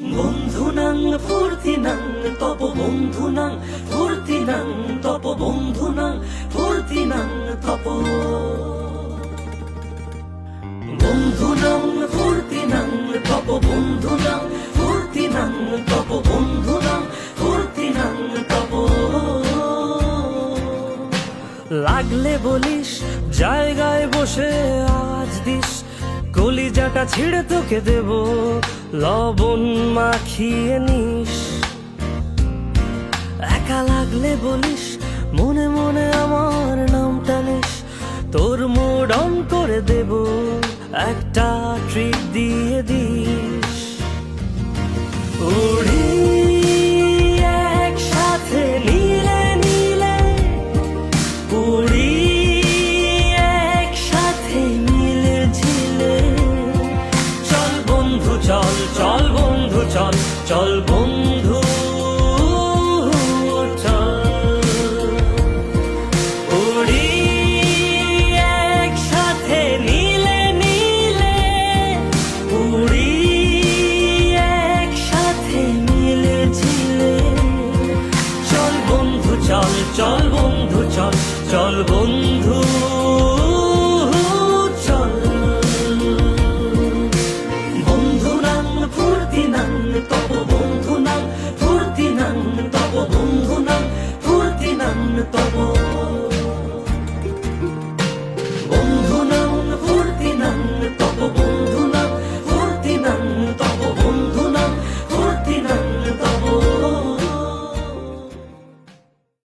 বন্ধুনাং ফুর্তিনাং তপ বন্ধুনাং ফুর্তিনাং তপ বন্ধুনাং ফুর্তিনাং তপ বন্ধুনাং ফুর্তিনাং তপ বন্ধুনাং ফুর্তিনাং তপ বন্ধুনাং ফুর্তিনাং তপ। লাগলে বলিস জায়গায় বসে আওয়াজ দিস, কলিজাটা ছিঁড়ে তোকে দেব লবণ মাখিয়ে নিস। একা লাগলে বলিস মনে মনে আমার নামটা নিস, তোর মুড অন করে দেব একটা ট্রিট দিয়ে দিস। উড়ি একসাথে নীলে নীলে, উড়ি একসাথে মিলে ঝিলে। চল বন্ধু চল, চল বন্ধু চল, চল বন্ধু চল। উড়ি একসাথে নীলে নীলে, উড়ি একসাথে মিলে ঝিলে। চল বন্ধু চল, চল বন্ধু চল, চল বন্ধু চল। বন্ধুনাং ফুর্তিনাং তপ